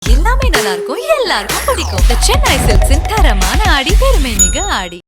எல்லாமே நல்லா இருக்கும், எல்லாருக்கும் பிடிக்கும். The சென்னை சில்க்ஸின் தரமான ஆடி, பெருமை மிகு ஆடி.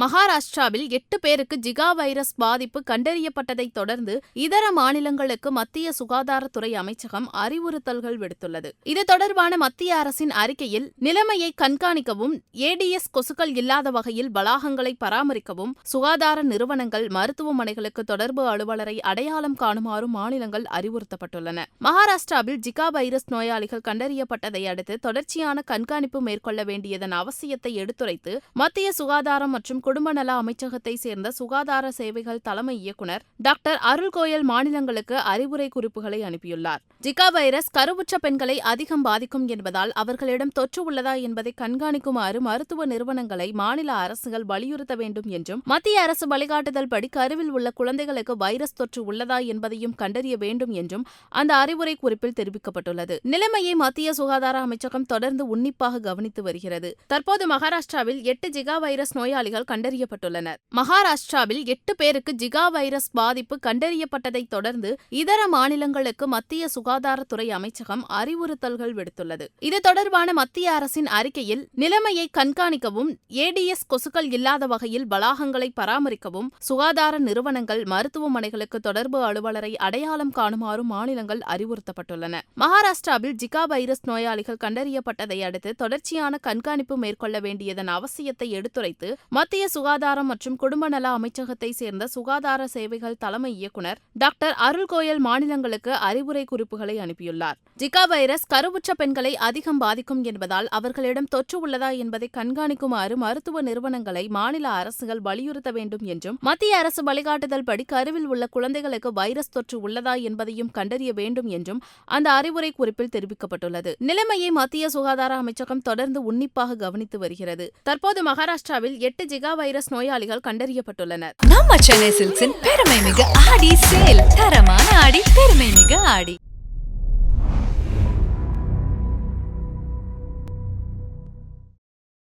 மகாராஷ்டிராவில் 8 பேருக்கு ஜிகா வைரஸ் பாதிப்பு கண்டறியப்பட்டதைத் தொடர்ந்து இதர மாநிலங்களுக்கு மத்திய சுகாதாரத்துறை அமைச்சகம் அறிவுறுத்தல்கள் விடுத்துள்ளது. இது தொடர்பான மத்திய அரசின் அறிக்கையில் நிலைமையை கண்காணிக்கவும், ஏடிஎஸ் கொசுக்கள் இல்லாத வகையில் வளாகங்களை பராமரிக்கவும், சுகாதார நிறுவனங்கள், மருத்துவமனைகளுக்கு தொடர்பு அலுவலரை அடையாளம் காணுமாறும் மாநிலங்கள் அறிவுறுத்தப்பட்டுள்ளன. மகாராஷ்டிராவில் ஜிகா வைரஸ் நோயாளிகள் கண்டறியப்பட்டதை அடுத்து தொடர்ச்சியான கண்காணிப்பு மேற்கொள்ள வேண்டியதன் அவசியத்தை எடுத்துரைத்து மத்திய சுகாதாரம் மற்றும் குடும்ப நல அமைச்சகத்தை சேர்ந்த சுகாதார சேவைகள் தலைமை இயக்குநர் டாக்டர் அருள் கோயல் மாநிலங்களுக்கு அறிவுரை குறிப்புகளை அனுப்பியுள்ளார். ஜிகா வைரஸ் கருவுற்ற பெண்களை அதிகம் பாதிக்கும் என்பதால் அவர்களிடம் தொற்று உள்ளதா என்பதை கண்காணிக்குமாறு மருத்துவ நிறுவனங்களை மாநில அரசுகள் வலியுறுத்த வேண்டும் என்றும், மத்திய அரசு வழிகாட்டுதல் படி கருவில் உள்ள குழந்தைகளுக்கு வைரஸ் தொற்று உள்ளதா என்பதையும் கண்டறிய வேண்டும் என்றும் அந்த அறிவுரை குறிப்பில் தெரிவிக்கப்பட்டுள்ளது. நிலைமையை மத்திய சுகாதார அமைச்சகம் தொடர்ந்து உன்னிப்பாக கவனித்து வருகிறது. தற்போது மகாராஷ்டிராவில் 8 ஜிகா வைரஸ் நோயாளிகள் கண்டறியப்பட்டுள்ளனர். மகாராஷ்டிராவில் 8 பேருக்கு ஜிகா வைரஸ் பாதிப்பு கண்டறியப்பட்டதைத் தொடர்ந்து இதர மாநிலங்களுக்கு மத்திய சுகாதாரத்துறை அமைச்சகம் அறிவுறுத்தல்கள் விடுத்துள்ளது. இது தொடர்பான மத்திய அரசின் அறிக்கையில் நிலைமையை கண்காணிக்கவும், ஏடிஎஸ் கொசுக்கள் இல்லாத வகையில் வளாகங்களை பராமரிக்கவும், சுகாதார நிறுவனங்கள், மருத்துவமனைகளுக்கு தொடர்பு அலுவலரை அடையாளம் காணுமாறும் மாநிலங்கள் அறிவுறுத்தப்பட்டுள்ளன. மகாராஷ்டிராவில் ஜிகா வைரஸ் நோயாளிகள் கண்டறியப்பட்டதை அடுத்து தொடர்ச்சியான கண்காணிப்பு மேற்கொள்ள வேண்டியதன் அவசியத்தை எடுத்துரைத்து மத்திய சுகாதாரம் மற்றும் குடும்ப நல அமைச்சகத்தை சேர்ந்த சுகாதார சேவைகள் தலைமை இயக்குநர் டாக்டர் அருள் கோயல் மாநிலங்களுக்கு அறிவுரை குறிப்புகளை அனுப்பியுள்ளார். ஜிகா வைரஸ் கருவுற்ற பெண்களை அதிகம் பாதிக்கும் என்பதால் அவர்களிடம் தொற்று உள்ளதா என்பதை கண்காணிக்குமாறு மருத்துவ நிறுவனங்களை மாநில அரசுகள் வலியுறுத்த வேண்டும் என்றும், மத்திய அரசு வழிகாட்டுதல் படி கருவில் உள்ள குழந்தைகளுக்கு வைரஸ் தொற்று உள்ளதா என்பதையும் கண்டறிய வேண்டும் என்றும் அந்த அறிவுரை குறிப்பில் தெரிவிக்கப்பட்டுள்ளது. நிலைமையை மத்திய சுகாதார அமைச்சகம் தொடர்ந்து உன்னிப்பாக கவனித்து வருகிறது. தற்போது மகாராஷ்டிராவில் 8 ஜிகா வைரஸ் நோயாளிகள் கண்டறியப்பட்டுள்ளனர். நம்ம சென்னை சில்க்ஸின் பெருமை மிகு ஆடி சேல், தரமான ஆடி, பெருமை மிகு ஆடி.